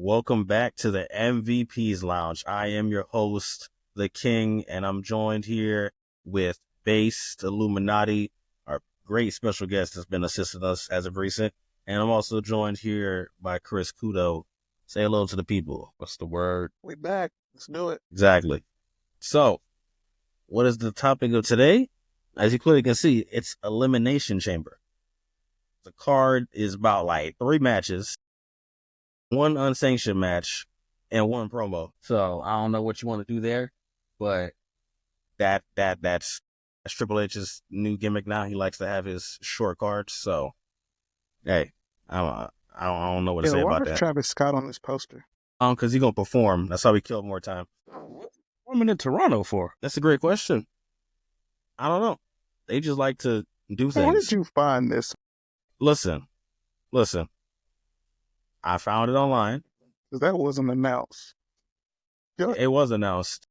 Welcome back to the MVP's Lounge. I am your host, the King, and I'm joined here with Based Illuminati, our great special guest that's been assisting us as of recent. And I'm also joined here by Chris Kudo. Say hello to the people. What's the word? We back. Let's do it. Exactly. So, what is the topic of today? As you clearly can see, it's Elimination Chamber. The card is about like 3 matches, 1 unsanctioned match, and 1 promo. So I don't know what you want to do there, but that's Triple H's new gimmick now. He likes to have his short cards. So, hey, I don't know what to say about that. Travis Scott on this poster? Because he's gonna perform. That's how we kill more time. What am I in Toronto for? That's a great question. I don't know. They just like to do things. Where did you find this? Listen. I found it online. Because that wasn't announced. It was announced.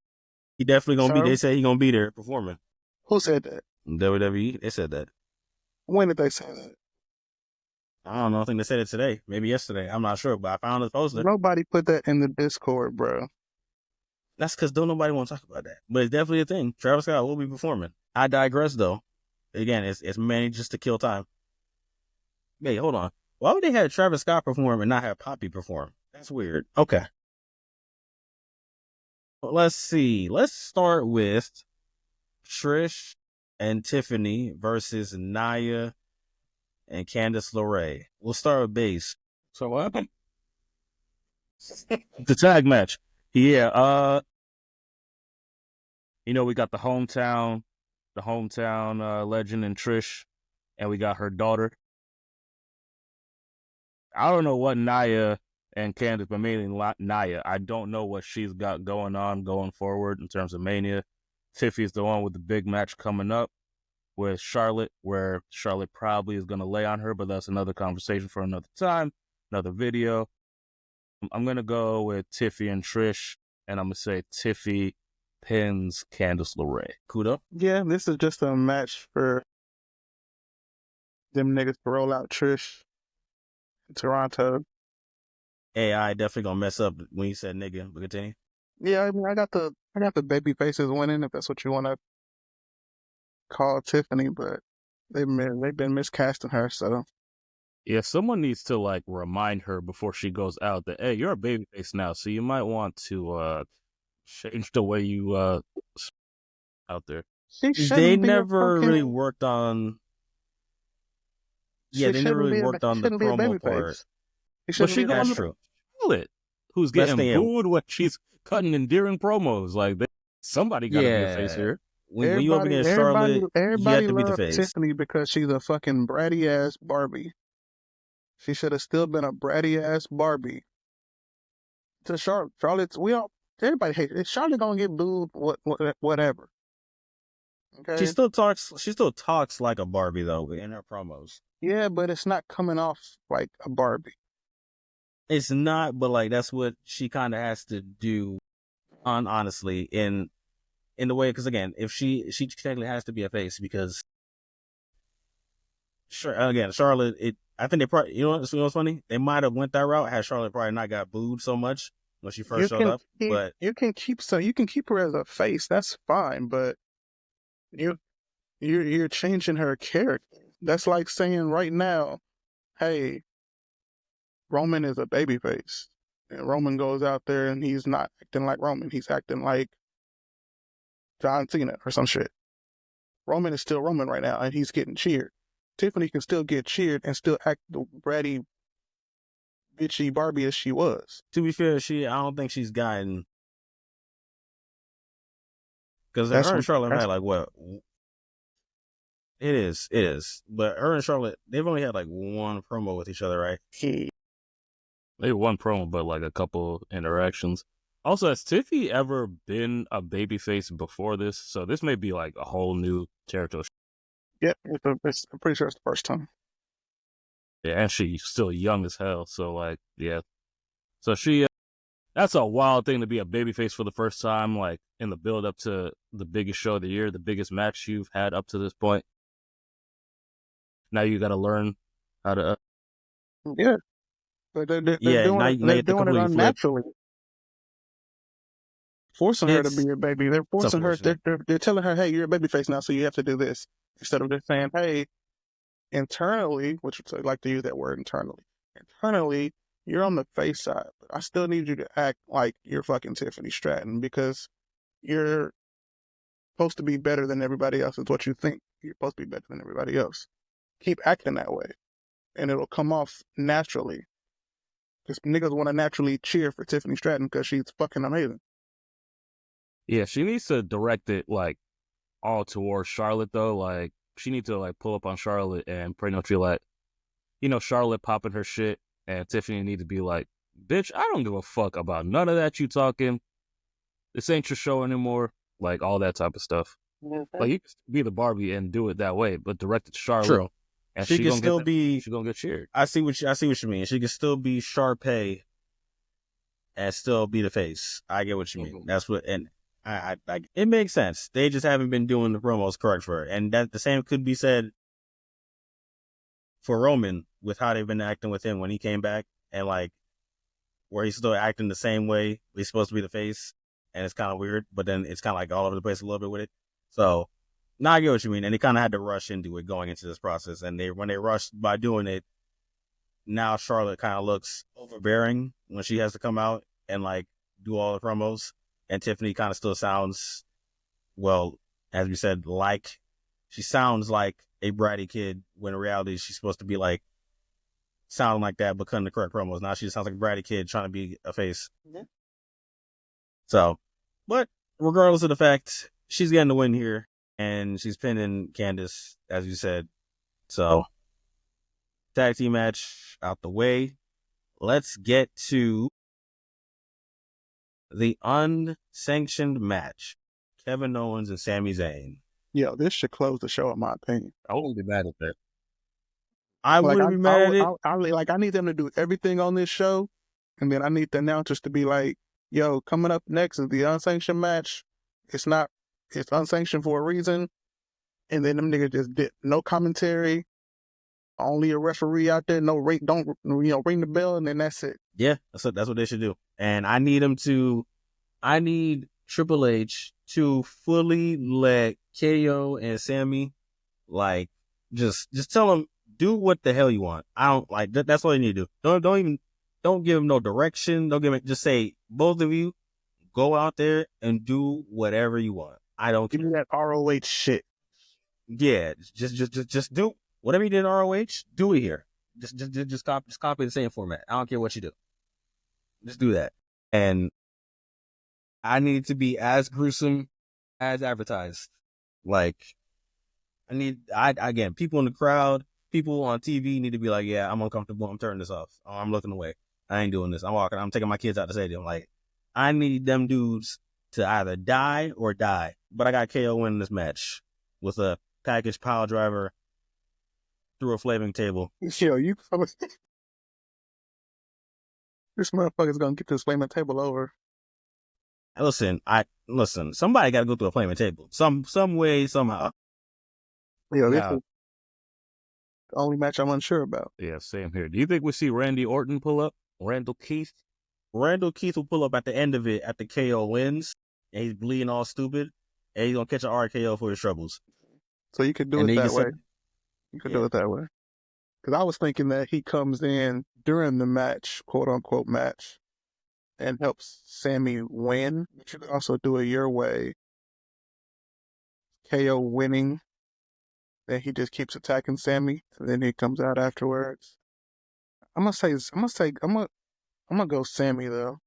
He definitely gonna be. They say he gonna be there performing. Who said that? WWE. They said that. When did they say that? I don't know. I think they said it today. Maybe yesterday. I'm not sure, but I found the poster. Nobody put that in the Discord, bro. That's because don't nobody want to talk about that. But it's definitely a thing. Travis Scott will be performing. I digress, though. Again, it's mainly just to kill time. Hey, hold on. Why would they have Travis Scott perform and not have Poppy perform? That's weird. Okay. Well, let's see. Let's start with Trish and Tiffany versus Nia and Candice LeRae. We'll start with Base. So what happened? The tag match. Yeah, we got the hometown legend in Trish, and we got her daughter. I don't know what Nia and Candice, but mainly Nia. I don't know what she's got going forward in terms of Mania. Tiffy's the one with the big match coming up with Charlotte, where Charlotte probably is going to lay on her, but that's another conversation for another time, another video. I'm going to go with Tiffy and Trish, and I'm going to say Tiffy pins Candice LeRae. Kudo? Yeah, this is just a match for them niggas to roll out Trish in Toronto. AI definitely gonna mess up when you said nigga, but continue. Yeah, I mean, I got the baby faces winning, if that's what you want to call Tiffany, but they've been miscasting her, so. Yeah, someone needs to remind her before she goes out that, hey, you're a babyface now, so you might want to change the way you out there. They never really worked on. Yeah, they never really worked on the promo part. But she got Charlotte, who's getting booed when she's cutting endearing promos. Somebody got to be a face here. When you up against Charlotte, you have to be the face. Tiffany because she's a fucking bratty ass Barbie. She should have still been a bratty ass Barbie. To Charlotte's, everybody hates it. Charlotte gonna get booed, whatever. Okay. She still talks like a Barbie though in her promos. Yeah, but it's not coming off like a Barbie. It's not, but that's what she kind of has to do, honestly, in the way. Because again, if she technically has to be a face because, Charlotte. I think they probably, what's funny? They might have went that route had Charlotte probably not got booed so much when she first showed up. But you can keep her as a face. That's fine, but you're changing her character. That's like saying right now, hey, Roman is a babyface, and Roman goes out there and he's not acting like Roman. He's acting like John Cena or some shit. Roman is still Roman right now, and he's getting cheered. Tiffany can still get cheered and still act the bratty, bitchy Barbie as she was. To be fair, I don't think she's gotten, because her and Charlotte had what? It is. But her and Charlotte, they've only had 1 promo with each other, right? Maybe 1 promo, but a couple interactions. Also, has Tiffy ever been a babyface before this? So this may be a whole new territory. Yep, I'm pretty sure it's the first time. Yeah, and she's still young as hell. So yeah. So she, that's a wild thing to be a babyface for the first time, in the build up to the biggest show of the year, the biggest match you've had up to this point. Now you got to learn how to. Yeah. But they're Yeah, now, doing it. now you They're have to doing it completely flip. unnaturally, forcing her to be It's a baby. They're it's forcing her. unfortunate. They're telling her, "Hey, you're a baby face now, so you have to do this." Instead of just saying, "Hey, internally," which I like to use that word internally. Internally, you're on the face side, but I still need you to act like you're fucking Tiffany Stratton because you're supposed to be better than everybody else. Is what you think. You're supposed to be better than everybody else. Keep acting that way, and it'll come off naturally. Because niggas want to naturally cheer for Tiffany Stratton because she's fucking amazing. Yeah, she needs to direct it like all towards Charlotte though. Like she needs to like pull up on Charlotte and pretty much be like, Charlotte popping her shit, and Tiffany need to be like, bitch, I don't give a fuck about none of that you talking. This ain't your show anymore. Like all that type of stuff. Like you can be the Barbie and do it that way, but direct it to Charlotte, True. and She she can gonna still get that. be. She gonna get cheered. I see what you mean. She can still be Sharpay and still be the face. I get what you mean. Mhm. That's what, and it makes sense. They just haven't been doing the promos correct for her, and that the same could be said for Roman with how they've been acting with him when he came back, and like where he's still acting the same way. He's supposed to be the face, and it's kind of weird, but then it's kind of like all over the place a little bit with it. So now I get what you mean, and they kind of had to rush into it going into this process, and when they rushed by doing it, now Charlotte kind of looks overbearing when she has to come out and like do all the promos, and Tiffany kind of still sounds, well, as we said, like she sounds like a bratty kid when in reality she's supposed to be like sounding like that but cutting the correct promos. Now she sounds like a bratty kid trying to be a face. Mm-hmm. So, but regardless of the fact, she's getting the win here, and she's pinning Candice, as you said. So, tag team match out the way. Let's get to the unsanctioned match. Kevin Owens and Sami Zayn. Yo, this should close the show, in my opinion. I wouldn't be mad at that. I Like wouldn't be mad at it. I need them to do everything on this show, and then I need the announcers to be like, "Yo, coming up next is the unsanctioned match. It's unsanctioned for a reason." And then them niggas just did no commentary, only a referee out there, no rate, don't ring the bell, and then that's it. Yeah, that's what they should do. And I need Triple H to fully let KO and Sammy, like, just tell them, do what the hell you want. I don't like that. That's all you need to do. Don't give them no direction. Don't give it. Just say, both of you go out there and do whatever you want. I don't Give care. me that ROH shit. Yeah, just do whatever you did in ROH. Do it here. Just copy the same format. I don't care what you do. Just do that. And I need it to be as gruesome as advertised. Like, again, people in the crowd, people on TV need to be like, yeah, I'm uncomfortable. I'm turning this off. Oh, I'm looking away. I ain't doing this. I'm walking. I'm taking my kids out the stadium. Like, I need them dudes to either die or die. But I got KO winning this match with a package pile driver through a flaming table. Yo, this motherfucker's gonna get this flaming table over. Listen, somebody got to go through a flaming table. Some way, somehow. Yo, this is the only match I'm unsure about. Yeah, same here. Do you think we see Randy Orton pull up? Randall Keith? Randall Keith will pull up at the end of it after KO wins, and he's bleeding all stupid, and he's going to catch an RKO for his troubles. So you could do it that way. You could do it that way. Because I was thinking that he comes in during the match, quote unquote match, and helps Sammy win. But you could also do it your way. KO winning, then he just keeps attacking Sammy, and then he comes out afterwards. I'm gonna go Sammy though.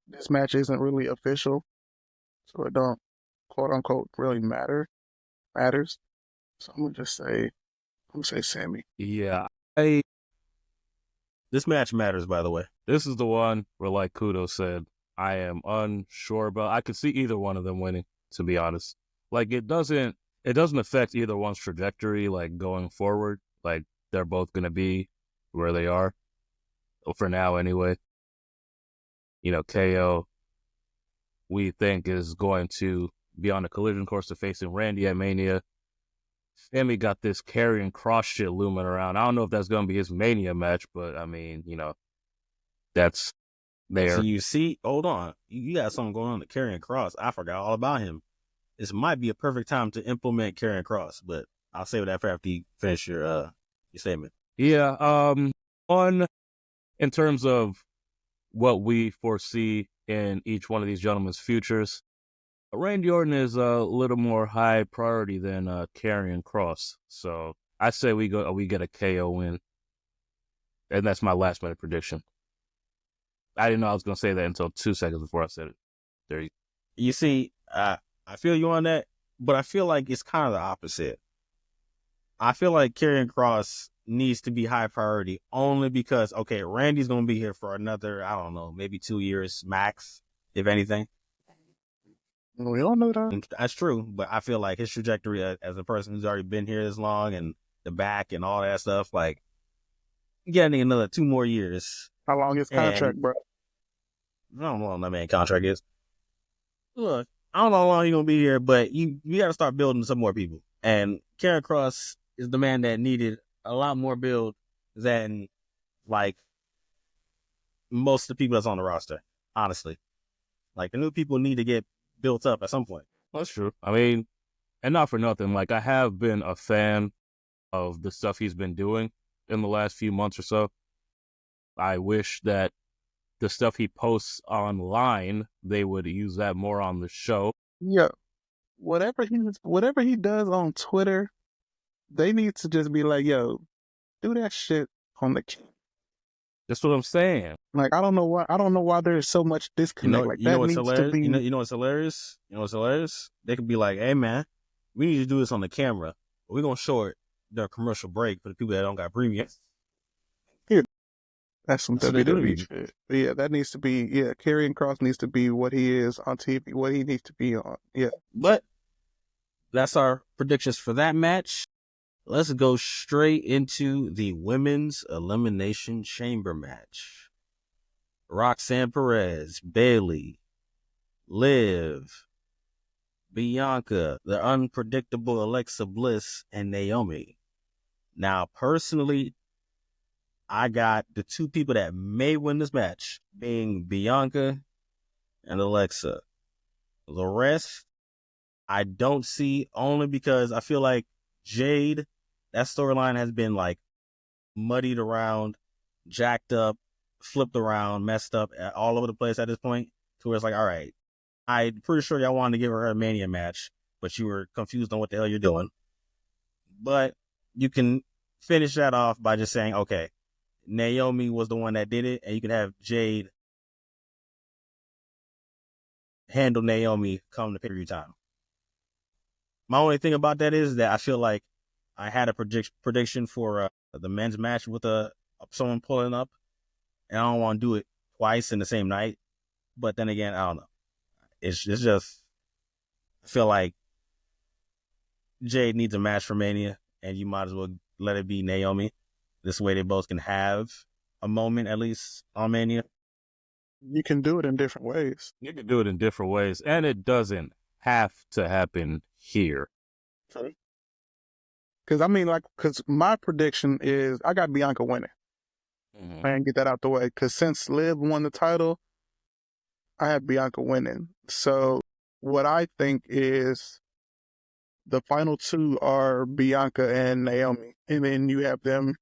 This match isn't really official, so it don't quote unquote really matters. So I'm gonna say Sammy. Yeah. This match matters, by the way. This is the one where, like Kudo said, I am unsure about. I could see either one of them winning, to be honest. Like, it doesn't affect either one's trajectory, like, going forward. Like, they're both going to be where they are. Well, for now, anyway. KO, we think, is going to be on a collision course to facing Randy at Mania. Sammy got this carrying cross shit looming around. I don't know if that's going to be his Mania match, but I mean, that's there. So you see, hold on, you got something going on to Karrion Kross. I forgot all about him. This might be a perfect time to implement Karrion Kross, but I'll save that for after you finish your statement. Yeah. In terms of what we foresee in each one of these gentlemen's futures, Randy Orton is a little more high priority than Karrion Kross. So I say we get a KO win, and that's my last minute prediction. I didn't know I was going to say that until 2 seconds before I said it. There you see, I feel you on that, but I feel like it's kind of the opposite. I feel like Karrion Kross needs to be high priority only because, okay, Randy's going to be here for another, I don't know, maybe 2 years max, if anything. We all know that. And that's true, but I feel like his trajectory as a person who's already been here this long and the back and all that stuff, like, getting another 2 more years. How long his contract, bro? I don't know how long that man contract is. Look, I don't know how long he's going to be here, but you got to start building some more people. And Karrion Kross is the man that needed a lot more build than, like, most of the people that's on the roster, honestly. Like, the new people need to get built up at some point. That's true. I mean, and not for nothing, like, I have been a fan of the stuff he's been doing in the last few months or so. I wish that the stuff he posts online, they would use that more on the show. Yeah. Whatever he does on Twitter, they need to just be like, yo, do that shit on the camera. That's what I'm saying. Like, I don't know why there's so much disconnect. You know what's hilarious? You know what's hilarious? You know what's hilarious? They could be like, hey man, we need to do this on the camera, but we're gonna show it during commercial break for the people that don't got premium. That's some WWE shit. Yeah, that needs to be, Karrion Kross needs to be what he is on TV, what he needs to be on. Yeah. But that's our predictions for that match. Let's go straight into the women's Elimination Chamber match. Roxanne Perez, Bayley, Liv, Bianca, the unpredictable Alexa Bliss, and Naomi. Now, personally, I got the 2 people that may win this match being Bianca and Alexa. The rest, I don't see, only because I feel like Jade, that storyline has been like muddied around, jacked up, flipped around, messed up all over the place at this point, to where it's like, all right, I'm pretty sure y'all wanted to give her a Mania match, but you were confused on what the hell you're doing. But you can finish that off by just saying, okay, Naomi was the one that did it, and you can have Jade handle Naomi come to pay-per-view time. My only thing about that is that I feel like I had a prediction for the men's match with someone pulling up, and I don't want to do it twice in the same night. But then again, I don't know. It's just, I feel like Jade needs a match for Mania, and you might as well let it be Naomi. This way they both can have a moment, at least, on Mania. You can do it in different ways. You can do it in different ways, and it doesn't have to happen here. Because my prediction is I got Bianca winning. Mm-hmm. I didn't get that out the way. Because since Liv won the title, I had Bianca winning. So what I think is the final 2 are Bianca and Naomi. And then you have them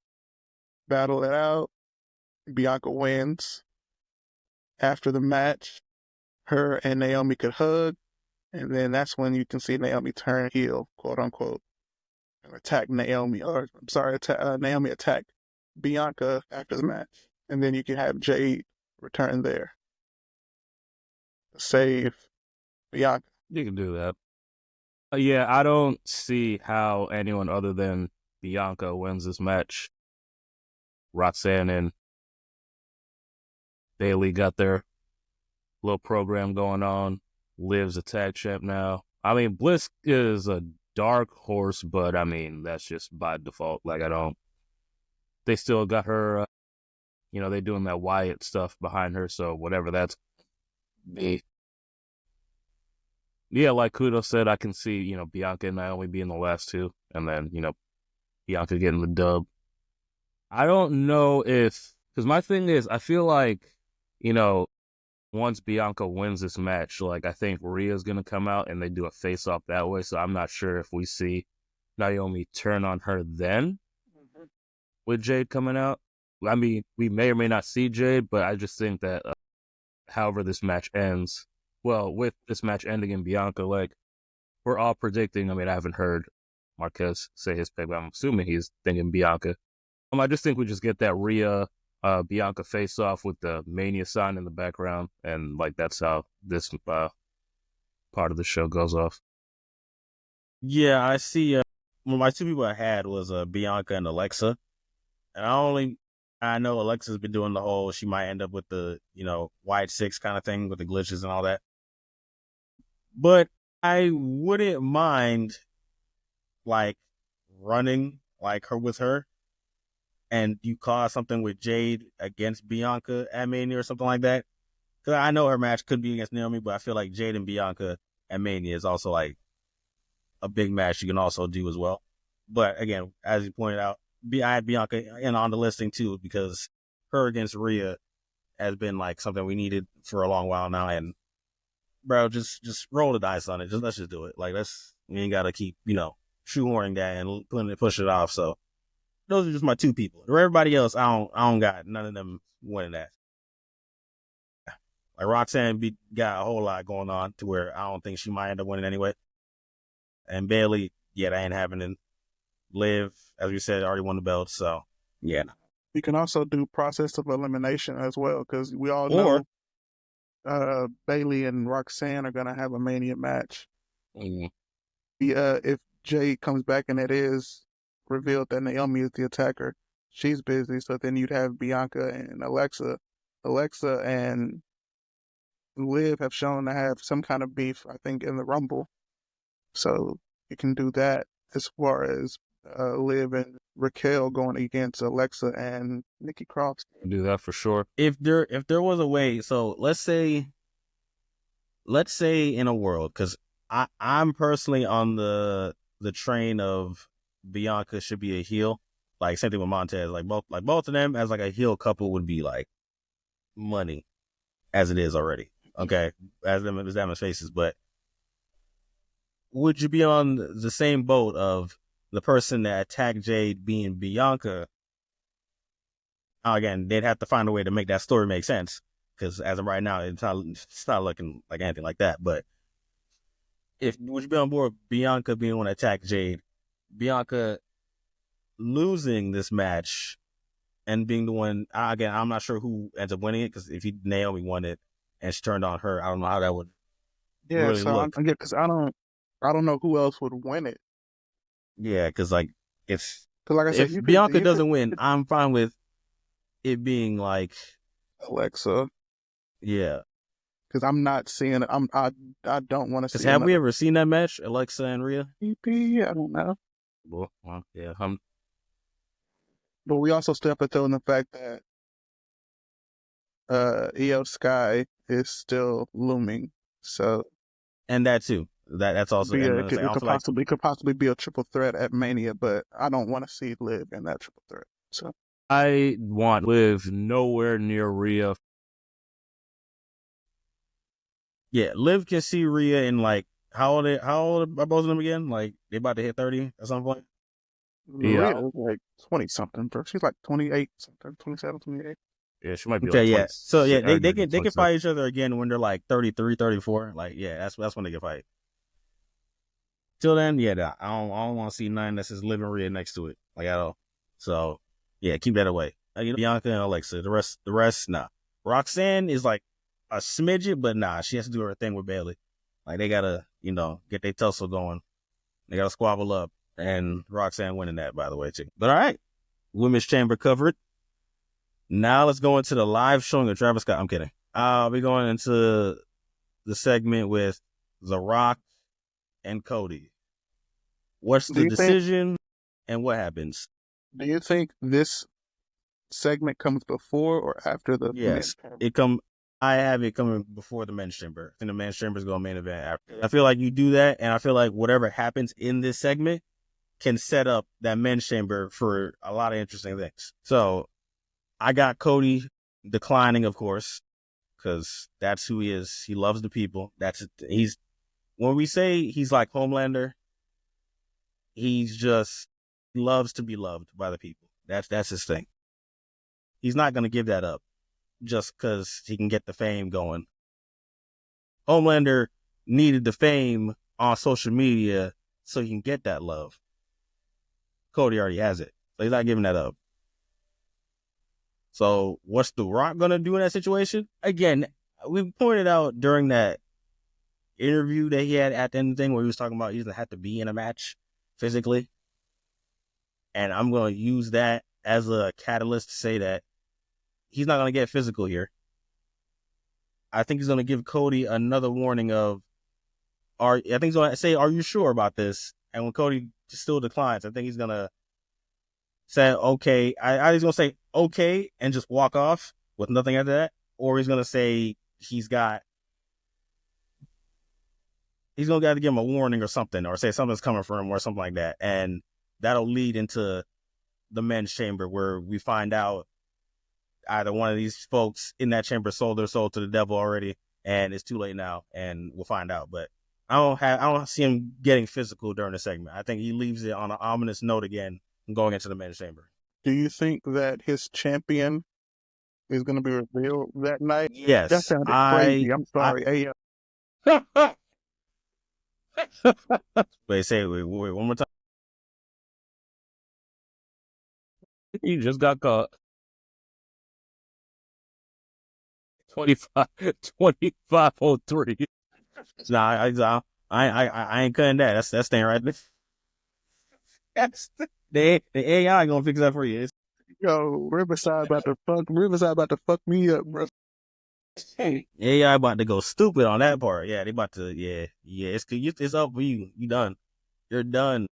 battle it out. Bianca wins. After the match, her and Naomi could hug. And then that's when you can see Naomi turn heel, quote unquote, and attack Naomi. Naomi attack Bianca after the match. And then you can have Jade return there to save Bianca. You can do that. Yeah, I don't see how anyone other than Bianca wins this match. Roxanne and Bayley got their little program going on. Liv's a tag champ now. I mean, Bliss is a dark horse, but I mean, that's just by default. Like, they still got her, they doing that Wyatt stuff behind her, so whatever that's be. Yeah, like Kudo said, I can see, Bianca and Naomi being the last two, and then, Bianca getting the dub. I don't know because my thing is, I feel like, you know, once Bianca wins this match, like, I think Rhea's going to come out and they do a face off that way. So I'm not sure if we see Naomi turn on her then with Jade coming out. I mean, we may or may not see Jade, but I just think that however this match ends, well, with this match ending in Bianca, like, we're all predicting. I mean, I haven't heard Marquez say his pick, but I'm assuming he's thinking Bianca. I just think we just get that Rhea Bianca face off with the Mania sign in the background, and like that's how this part of the show goes off. Yeah, I see. Well, my two people I had was Bianca and Alexa, and I know Alexa's been doing the whole she might end up with the wide six kind of thing with the glitches and all that, but I wouldn't mind like running like her with her, and you cause something with Jade against Bianca at Mania or something like that. Because I know her match could be against Naomi, but I feel like Jade and Bianca at Mania is also like a big match you can also do as well. But again, as you pointed out, I had Bianca in on the listing too because her against Rhea has been like something we needed for a long while now. And bro, just roll the dice on it. Let's just do it. Like we ain't gotta keep shoehorning that and push it off. So those are just my two people. For everybody else, I don't got none of them winning that. Like Roxanne got a whole lot going on to where I don't think she might end up winning anyway. And Bailey, yeah, that ain't happening. Liv, as we said, already won the belt, so yeah. You can also do process of elimination as well, because we all know Bailey and Roxanne are gonna have a Mania match. If Jade comes back and it is revealed that Naomi is the attacker, she's busy. So then you'd have Bianca and Alexa. Alexa and Liv have shown to have some kind of beef, I think, in the Rumble. So you can do that as far as Liv and Raquel going against Alexa and Nikki Cross. Do that for sure. If there was a way, so let's say in a world, because I'm personally on the train of Bianca should be a heel. Like same thing with Montez. Like both of them as like a heel couple would be like money as it is already. Okay, as them as faces, but would you be on the same boat of the person that attacked Jade being Bianca? Again, they'd have to find a way to make that story make sense because as of right now, it's not looking like anything like that. But would you be on board with Bianca being the one to attack Jade, Bianca losing this match and being the one? Again, I'm not sure who ends up winning it because if Naomi won it and she turned on her, I don't know how that would really look. Because I don't know who else would win it. Yeah, because like if Bianca doesn't win, I'm fine with it being like Alexa. Yeah, because I'm not seeing it. I don't want to see. Because have we ever seen that match, Alexa and Rhea? I don't know. Well, yeah. But we also still have to throw in the fact that Io Sky is still looming. So, and that too. That's also it could possibly be a triple threat at Mania, but I don't want to see Liv in that triple threat. So I want Liv nowhere near Rhea. Yeah, Liv can see Rhea in like how old are both of them again? Like they about to hit 30 at some point. Yeah, Rhea's like 20 something, bro. She's like 28 something, 27, 28. Yeah, she might be okay, like 20, yeah. So yeah, they can 27. fight each other again when they're like 33, 34. Like yeah, that's when they can fight. Till then, yeah, I don't want to see none that's just Liv and Rhea next to it, like at all. So yeah, keep that away. Bianca and Alexa. The rest, nah. Roxanne is like a smidget, but nah, she has to do her thing with Bailey. Like they gotta, get their tussle going. They gotta squabble up, and Roxanne winning that, by the way, too. But all right, Women's Chamber covered. Now let's go into the live showing of Travis Scott. I'm kidding. We're going into the segment with The Rock and Cody. What's the decision and what happens? Do you think this segment comes before or after the? Yes, have it coming before the men's chamber. I think the men's chamber is going to main event after. I feel like you do that, and I feel like whatever happens in this segment can set up that men's chamber for a lot of interesting things. So I got Cody declining, of course, because that's who he is. He loves the people. He's when we say he's like Homelander, he loves to be loved by the people. That's his thing. He's not going to give that up just because he can get the fame going. Homelander needed the fame on social media so he can get that love. Cody already has it, so he's not giving that up. So what's The Rock going to do in that situation? Again, we pointed out during that interview that he had at the end of the thing where he was talking about he doesn't have to be in a match physically. And I'm going to use that as a catalyst to say that he's not going to get physical here. I think he's going to give Cody another warning of, I think he's going to say, are you sure about this? And when Cody still declines, I think he's going to say, okay. I he's going to say, okay, and just walk off with nothing after that. Or he's going to say he's going to have to give him a warning or something, or say something's coming for him or something like that. And that'll lead into the men's chamber where we find out either one of these folks in that chamber sold their soul to the devil already, and it's too late now, and we'll find out. But I don't see him getting physical during the segment. I think he leaves it on an ominous note again going into the men's chamber. Do you think that his champion is going to be revealed that night? Yes. That sounded crazy. I'm sorry. Wait, one more time. You just got caught. 2503. Nah, I ain't cutting that. That's staying right there. That's the AI gonna fix that for you. Yo, Riverside about to fuck me up, bro. AI about to go stupid on that part. Yeah, they about to. Yeah. It's up for you. You done. You're done.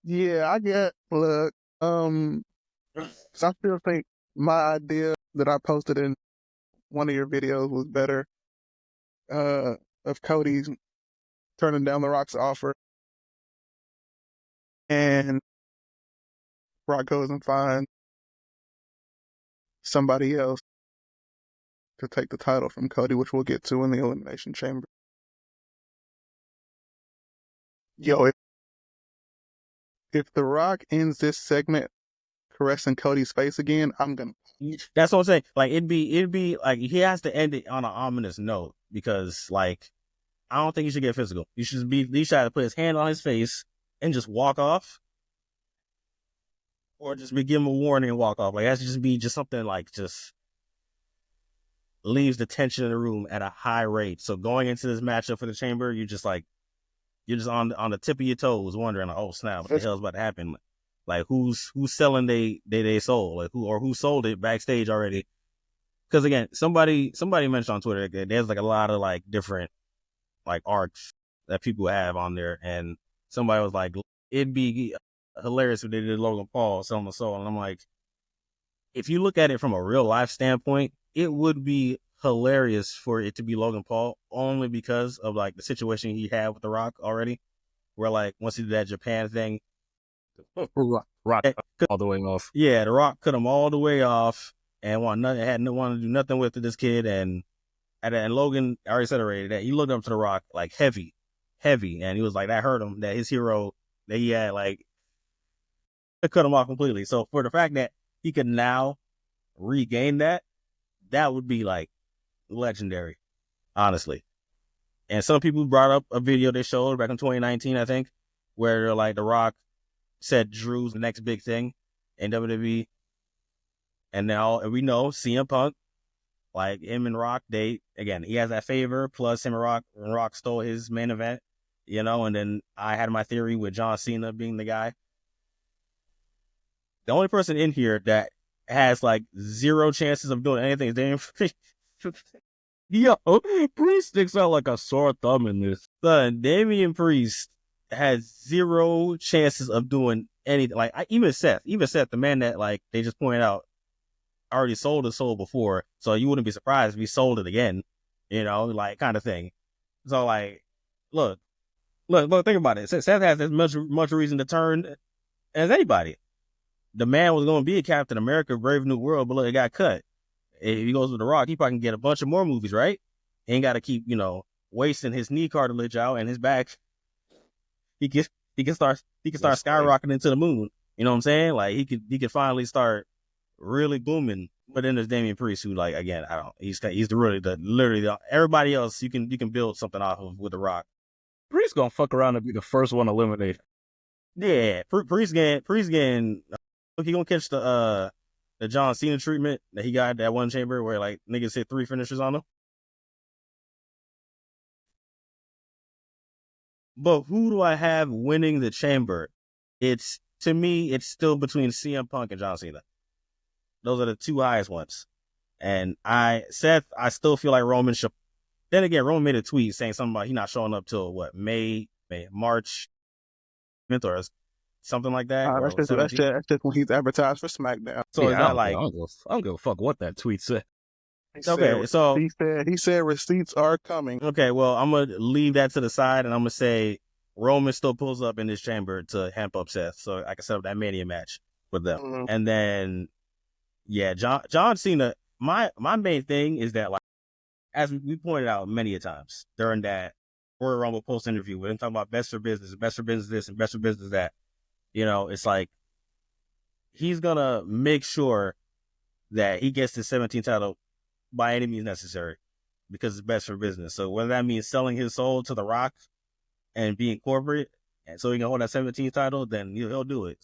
Yeah, I get. Look, I still think my idea that I posted in one of your videos was better. Of Cody's turning down The Rock's offer, and Rock goes and finds somebody else to take the title from Cody, which we'll get to in the Elimination Chamber. Yo, if The Rock ends this segment caressing Cody's face again, I'm gonna. That's what I'm saying. Like it'd be like he has to end it on an ominous note because like I don't think he should get physical. He should have to put his hand on his face and just walk off, or just give him a warning and walk off. Like that should just be something like just leaves the tension in the room at a high rate. So going into this matchup for the chamber, you're just on the tip of your toes, wondering, like, oh snap, what the hell's about to happen? Like who's selling they soul, like who sold it backstage already? Because again, somebody mentioned on Twitter that there's like a lot of like different like arcs that people have on there, and somebody was like, it'd be hilarious if they did Logan Paul selling the soul, and I'm like, if you look at it from a real life standpoint, it would be hilarious for it to be Logan Paul only because of like the situation he had with The Rock already, where like once he did that Japan thing. Rock all the way off. Yeah, The Rock cut him all the way off and want to do nothing with this kid. And Logan already said already that he looked up to The Rock like heavy, and he was like that hurt him, that his hero that he had like cut him off completely. So for the fact that he could now regain that would be like legendary, honestly. And some people brought up a video they showed back in 2019, I think, where like The Rock said Drew's the next big thing in WWE. And now we know CM Punk, like him and Rock, he has that favor, plus him and Rock stole his main event, and then I had my theory with John Cena being the guy. The only person in here that has like zero chances of doing anything is Damian Priest. Yo, Priest sticks out like a sore thumb in this. Son, Damian Priest has zero chances of doing anything. Like even Seth, the man that like they just pointed out already sold his soul before, so you wouldn't be surprised if he sold it again, like kind of thing. So like, look, think about it. Seth has as much reason to turn as anybody. The man was going to be a Captain America, Brave New World, but look, it got cut. If he goes with The Rock, he probably can get a bunch of more movies, right? He ain't got to keep, wasting his knee cartilage out and his back. He can start skyrocketing to the moon. You know what I'm saying? Like he could finally start really booming. But then there's Damian Priest, who like again, he's literally everybody else you can build something off of with The Rock. Priest gonna fuck around and be the first one eliminated. Yeah, Priest getting he gonna catch the John Cena treatment that he got that one chamber where like niggas hit 3 finishers on him. But who do I have winning the chamber? To me, it's still between CM Punk and John Cena. Those are the 2 highest ones. And I still feel like Roman should. Then again, Roman made a tweet saying something about he not showing up till what, March, or something like that. That's just when he's advertised for SmackDown. So yeah, I don't give a fuck what that tweet said. He said receipts are coming. Okay, well, I'm gonna leave that to the side, and I'm gonna say Roman still pulls up in this chamber to hamp up Seth, so I can set up that Mania match with them. Mm-hmm. And then, yeah, John Cena. My main thing is that, like, as we pointed out many a times during that Royal Rumble post interview, with him talking about best for business this, and best for business that. It's like he's gonna make sure that he gets the 17th title by any means necessary because it's best for business. So whether that means selling his soul to The Rock and being corporate, and so he can hold that 17th title, then he'll do it.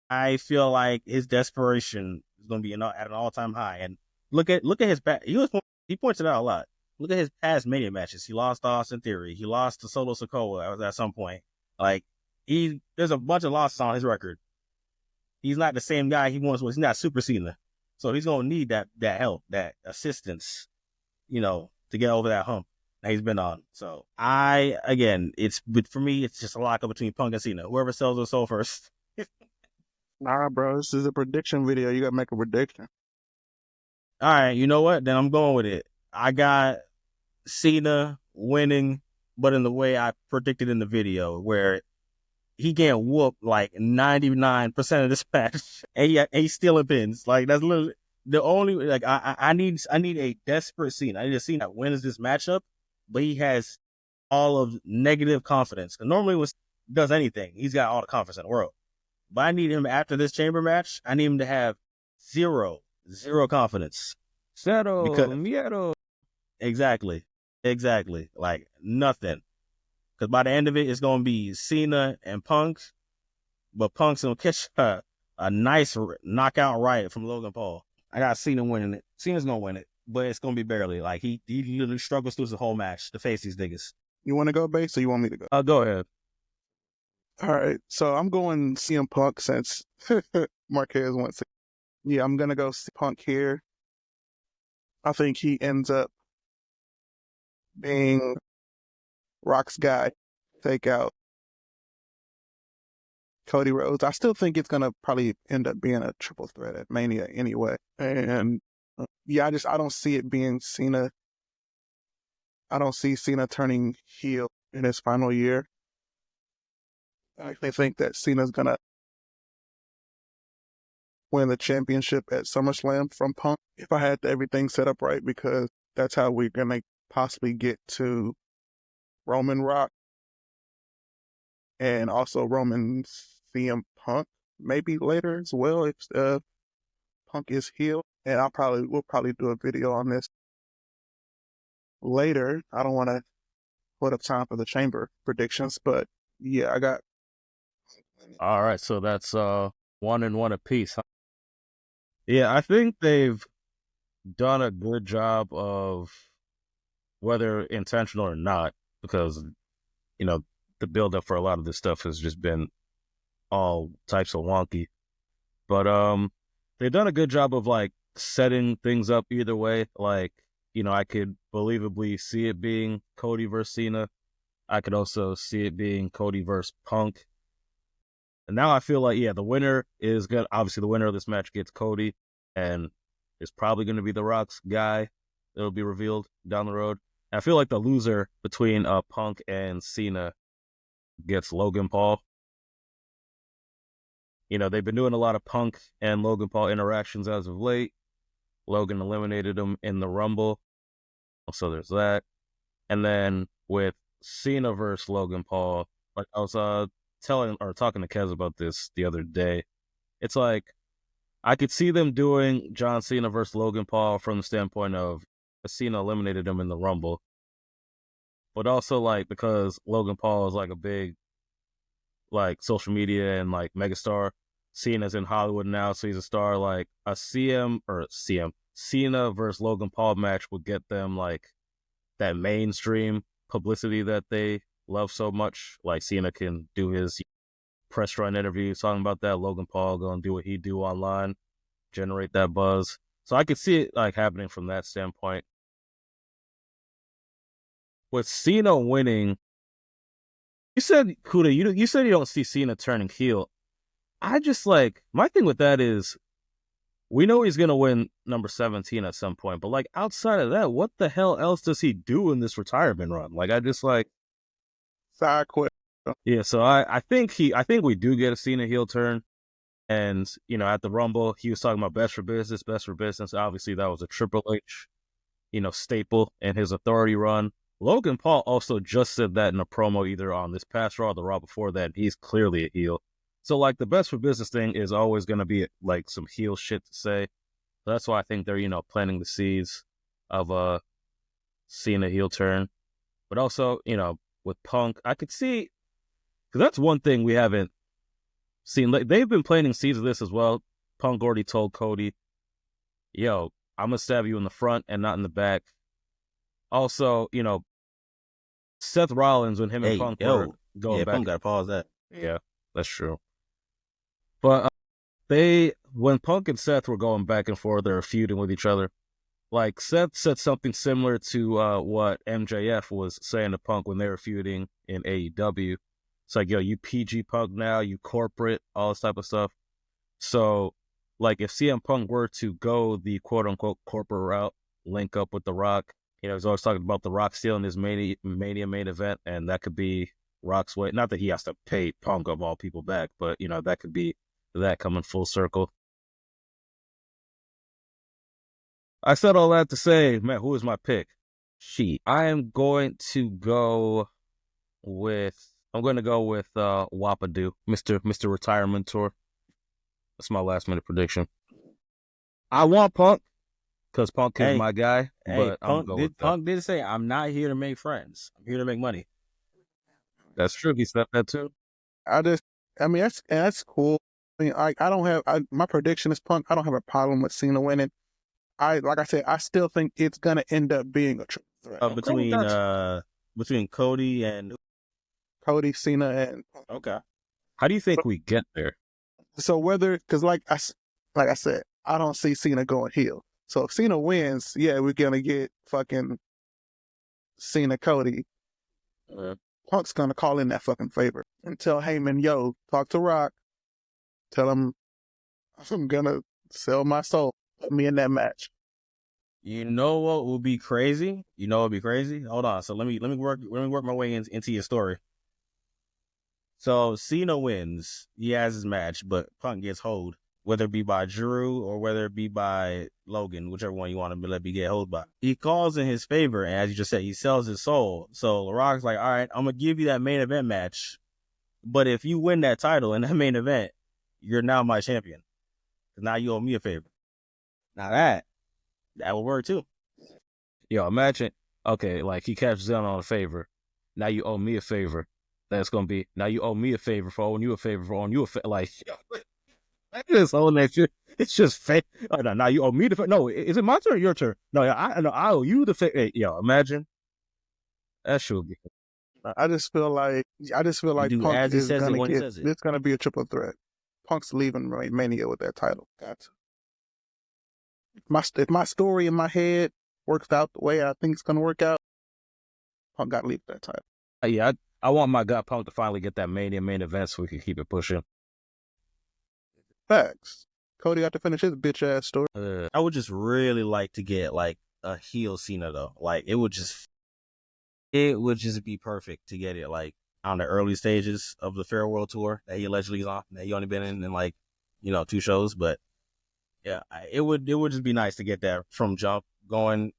I feel like his desperation is going to be at an all-time high. And look at his back. He points it out a lot. Look at his past Mania matches. He lost to Austin Theory. He lost to Solo Sikoa at some point. Like there's a bunch of losses on his record. He's not the same guy he once was. He's not Super Cena. So he's going to need that help, that assistance, to get over that hump that he's been on. So for me, it's just a lockup between Punk and Cena. Whoever sells their soul first. Nah, bro, this is a prediction video. You got to make a prediction. All right, you know what? Then I'm going with it. I got Cena winning, but in the way I predicted in the video, where he getting whooped like 99% of this match, and he's stealing pins. Like that's literally the only like I need a desperate Cena. I need a Cena that wins this matchup, but he has all of negative confidence. And normally when he does anything, he's got all the confidence in the world. But I need him after this chamber match. I need him to have zero confidence. Miedo. Exactly. Like nothing. Because by the end of it, it's going to be Cena and Punk. But Punk's going to catch a nice knockout riot from Logan Paul. I got Cena winning it. Cena's going to win it. But it's going to be barely. Like, he literally struggles through the whole match to face these niggas. You want to go, Base, or you want me to go? Go ahead. All right. So I'm going CM Punk since Marquez wants to. Yeah, I'm going to go see Punk here. I think he ends up being Rock's guy, take out Cody Rhodes. I still think it's gonna probably end up being a triple threat at Mania anyway. And yeah, I don't see it being Cena. I don't see Cena turning heel in his final year. I actually think that Cena's gonna win the championship at SummerSlam from Punk if I had everything set up right, because that's how we're gonna possibly get to Roman Rock, and also Roman CM Punk maybe later as well if Punk is heel. And we'll probably do a video on this later. I don't want to put up time for the chamber predictions, but yeah, I got. All right, so that's 1 and 1 apiece. Huh? Yeah, I think they've done a good job of, whether intentional or not, because the build-up for a lot of this stuff has just been all types of wonky. But they've done a good job of like setting things up either way. Like, I could believably see it being Cody versus Cena. I could also see it being Cody versus Punk. And now I feel like, the winner is good. Obviously, the winner of this match gets Cody. and it's probably going to be The Rock's guy that'll be revealed down the road. And I feel like the loser between Punk and Cena gets Logan Paul. You know, they've been doing a lot of Punk and Logan Paul interactions as of late. Logan eliminated him in the Rumble, so there's that. And then with Cena versus Logan Paul, like I was talking to Kez about this the other day. It's like I could see them doing John Cena versus Logan Paul from the standpoint of Cena eliminated him in the Rumble, but also like because Logan Paul is like a big like social media and like megastar. Cena's in Hollywood now, so he's a star. Like a Cena versus Logan Paul match would get them like that mainstream publicity that they love so much. Like Cena can do his press run interviews talking about that. Logan Paul gonna do what he do online, generate that buzz. So I could see it like happening from that standpoint. With Cena winning, you said Kuda, you said you don't see Cena turning heel. I just like my thing with that is we know he's gonna win number 17 at some point, but like outside of that, what the hell else does he do in this retirement run? Like I just like Side quest. yeah. So I think we do get a Cena heel turn, and you know at the Rumble he was talking about best for business. Obviously that was a Triple H, staple in his authority run. Logan Paul also just said that in a promo either on this past Raw or the Raw before that. He's clearly a heel. So, like, the best for business thing is always going to be, like, some heel shit to say. So that's why I think they're, planting the seeds of a Cena heel turn. But also, with Punk, I could see, because that's one thing we haven't seen. Like, they've been planting seeds of this as well. Punk already told Cody, yo, I'm going to stab you in the front and not in the back. Also, Seth Rollins, when him and Punk were going back. Punk got to pause that. Yeah, that's true. But when Punk and Seth were going back and forth, they were feuding with each other. Like, Seth said something similar to what MJF was saying to Punk when they were feuding in AEW. It's like, yo, you PG Punk now, you corporate, all this type of stuff. So, like, if CM Punk were to go the quote-unquote corporate route, link up with The Rock, he's always talking about The Rock stealing his Mania main event, and that could be Rock's way. Not that he has to pay Punk of all people back, but, that could be that coming full circle. I said all that to say, man, who is my pick? I am going to go with Wapadoo, Mr. Retirement Tour. That's my last minute prediction. I want Punk because Punk is my guy, but Punk did say, I'm not here to make friends. I'm here to make money. That's true. He said that too. That's cool. I mean, I don't have my prediction is Punk. I don't have a problem with Cena winning. Like I said, I still think it's gonna end up being a triple threat between Cody, Cena, and okay. How do you think we get there? So because like I said, I don't see Cena going heel. So if Cena wins, yeah, we're gonna get fucking Cena Cody. Punk's gonna call in that fucking favor and tell Heyman, yo, talk to Rock. Tell him I'm gonna sell my soul. Put me in that match. You know what would be crazy? Hold on. So let me work my way into your story. So Cena wins. He has his match, but Punk gets hold, whether it be by Drew or whether it be by Logan, whichever one you want to let me get hold by. He calls in his favor, and as you just said, he sells his soul. So The Rock's like, all right, I'm gonna give you that main event match, but if you win that title in that main event, you're now my champion. Now you owe me a favor. Now that will work too. Yo, imagine, okay, like he catches in on a favor. Now you owe me a favor. That's going to be, now you owe me a favor for owing you a favor for owing you a favor. Like, I just own that shit. It's just fake. Oh, no, now you owe me the favor. No, is it my turn or your turn? No, I owe you the favor. Hey, yo, imagine. That should be. I just feel like Punk is gonna get. It's gonna be a triple threat. Punk's leaving Mania with that title. If my story in my head works out the way I think it's gonna work out, Punk got to leave that title. Yeah, I want my guy Punk to finally get that Mania main event so we can keep it pushing. Facts. Cody got to finish his bitch ass story. I would just really like to get like a heel Cena though. Like it would just be perfect to get it like on the early stages of the farewell tour that he allegedly is on. That he only been in like 2 shows, but yeah, it would just be nice to get that from jump going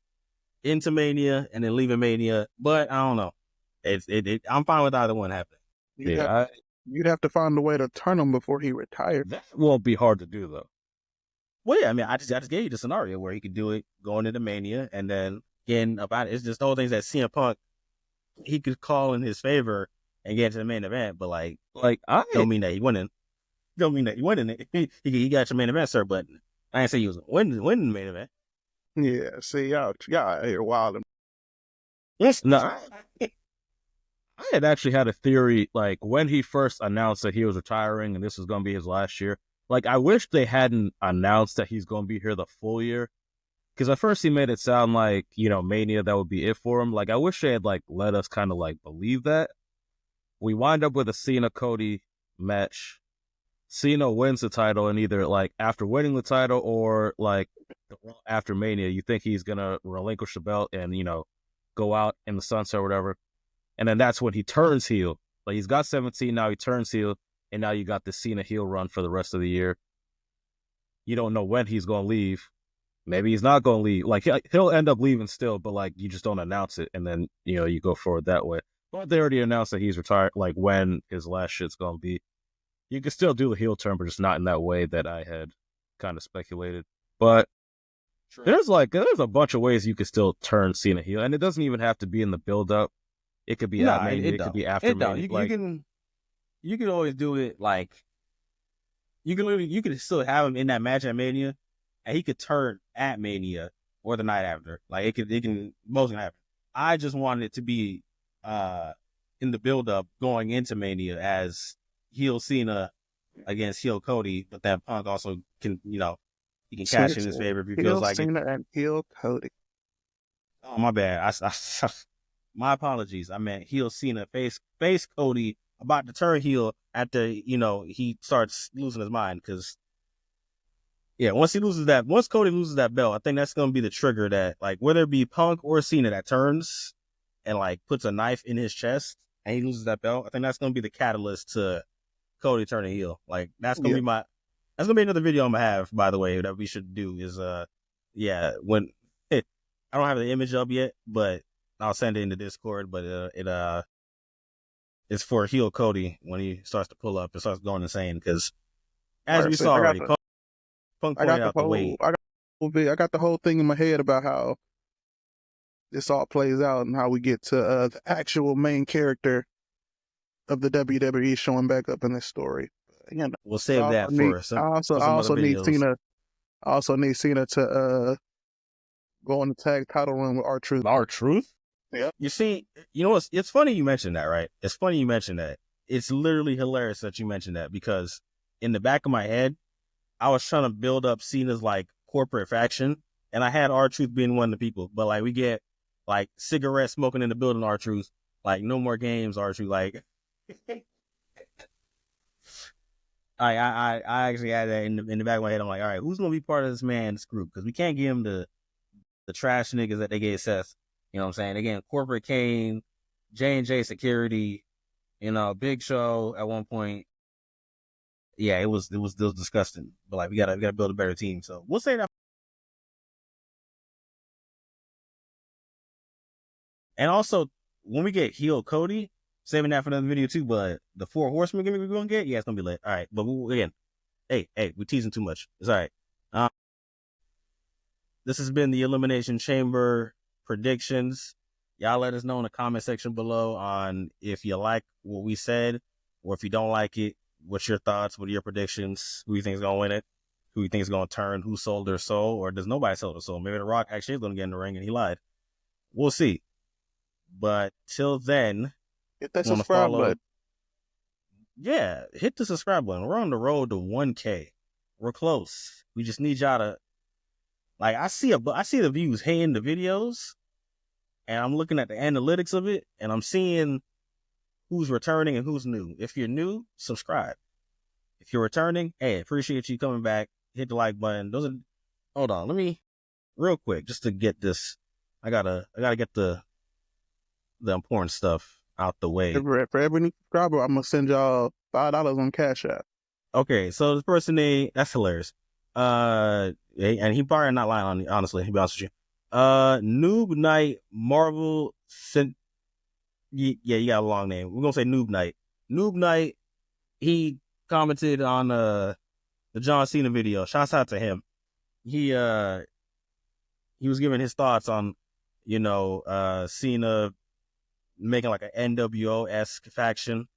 into Mania and then leaving Mania. But I don't know. I'm fine with either one happening. You'd have to find a way to turn him before he retired. That won't be hard to do though. Well, yeah, I mean, I just gave you the scenario where he could do it going into Mania and then getting about it. It's just all things that CM Punk he could call in his favor and get to the main event, but like I don't mean that he winning. Don't mean that he winning it. He got your main event, sir, but I ain't say he was winning the main event. Yeah, see, y'all here wilding. Yes, no. I had actually had a theory, like when he first announced that he was retiring and this was going to be his last year. Like, I wish they hadn't announced that he's going to be here the full year. Because at first he made it sound like, Mania, that would be it for him. Like, I wish they had, like, let us kind of, like, believe that. We wind up with a Cena-Cody match. Cena wins the title, and either, like, after winning the title or, like, after Mania, you think he's going to relinquish the belt and, go out in the sunset or whatever. And then that's when he turns heel. Like, he's got 17, now he turns heel, and now you got the Cena heel run for the rest of the year. You don't know when he's going to leave. Maybe he's not going to leave. Like, he'll end up leaving still, but, like, you just don't announce it, and then, you go forward that way. But they already announced that he's retired, like, when his last shit's going to be. You can still do a heel turn, but just not in that way that I had kind of speculated. But there's a bunch of ways you could still turn Cena heel, and it doesn't even have to be in the build-up. It could be at Mania. It could be after Mania. You can always do it like you can still have him in that match at Mania, and he could turn at Mania or the night after. Like it can both can happen. I just wanted it to be in the build up going into Mania as heel Cena against heel Cody, but that Punk also can he can cash in his favor if he feels like Cena it. and heel Cody. Oh my bad. My apologies. I meant heel Cena face Cody about to turn heel after he starts losing his mind because once Cody loses that belt, I think that's gonna be the trigger that like whether it be Punk or Cena that turns and like puts a knife in his chest and he loses that belt. I think that's gonna be the catalyst to Cody turning heel. Like that's gonna be another video I'm gonna have, by the way, that we should do is when I don't have the image up yet, but I'll send it in the Discord, but it's for heel Cody when he starts to pull up and starts going insane because as we saw already, Punk pointed out the weight. I got the whole thing in my head about how this all plays out and how we get to the actual main character of the WWE showing back up in this story. We'll save that for some. I also need Cena. I also need Cena to go on the tag title run with R-Truth. R-Truth? Yeah. You see, it's funny you mentioned that, right? It's funny you mentioned that. It's literally hilarious that you mentioned that because in the back of my head, I was trying to build up Cena's like corporate faction, and I had R-Truth being one of the people. But like we get like cigarette smoking in the building, R-Truth, like no more games, R-Truth. Like I actually had that in the back of my head. I'm like, all right, who's gonna be part of this man's group? Because we can't give him the trash niggas that they gave Seth. You know what I'm saying? Again, Corporate Kane, J&J Security, Big Show at one point. Yeah, it was disgusting. But like we gotta build a better team. So we'll say that. And also when we get heel Cody, saving that for another video too, but the 4 horsemen gimmick we're gonna get, it's gonna be lit. All right. But again, hey, we're teasing too much. It's all right. This has been the Elimination Chamber predictions. Y'all let us know in the comment section below on if you like what we said or if you don't like it. What's your thoughts? What are your predictions? Who you think is going to win it? Who you think is going to turn? Who sold their soul? Or does nobody sell their soul? Maybe The Rock actually is going to get in the ring and he lied. We'll see. But till then, hit that subscribe button. Yeah, hit the subscribe button. We're on the road to 1K. We're close. We just need y'all to like. I see the views hitting the videos, and I'm looking at the analytics of it, and I'm seeing who's returning and who's new. If you're new, subscribe. If you're returning, hey, appreciate you coming back. hit the like button. Hold on, let me real quick just to get this. I gotta get the important stuff out the way. For every new subscriber, I'm gonna send y'all $5 on Cash App. Okay, so this person that's hilarious. And he probably not lying on me, honestly, to be honest with you. Noob Knight Marvel yeah, you got a long name. We're gonna say Noob Knight. Noob Knight, he commented on the John Cena video. Shouts out to him. He was giving his thoughts on, Cena making like an NWO-esque faction.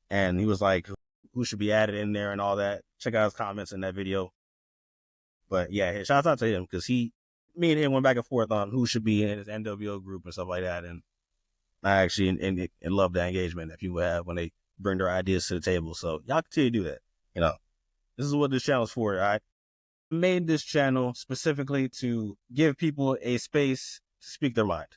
And he was like, who should be added in there and all that. Check out his comments in that video. But yeah, shouts out to him because me and him went back and forth on who should be in his NWO group and stuff like that. And I actually and love that engagement that people have when they bring their ideas to the table. So y'all continue to do that. This is what this channel is for. I made this channel specifically to give people a space to speak their mind.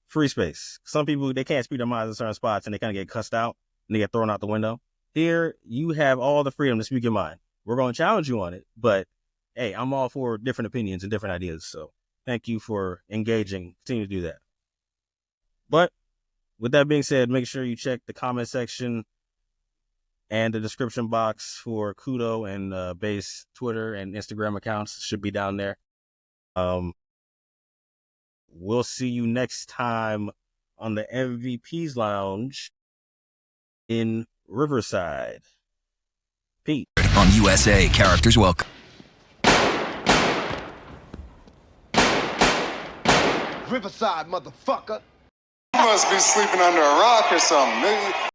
Free space. Some people, they can't speak their minds in certain spots and they kind of get cussed out and they get thrown out the window. Here, you have all the freedom to speak your mind. We're going to challenge you on it, but hey, I'm all for different opinions and different ideas. So thank you for engaging. Continue to do that. But with that being said, make sure you check the comment section and the description box for Kudo and Base Twitter and Instagram accounts. Should be down there. We'll see you next time on the MVP's Lounge in Riverside. Peace. On USA, characters welcome. Riverside, motherfucker. You must be sleeping under a rock or something, nigga.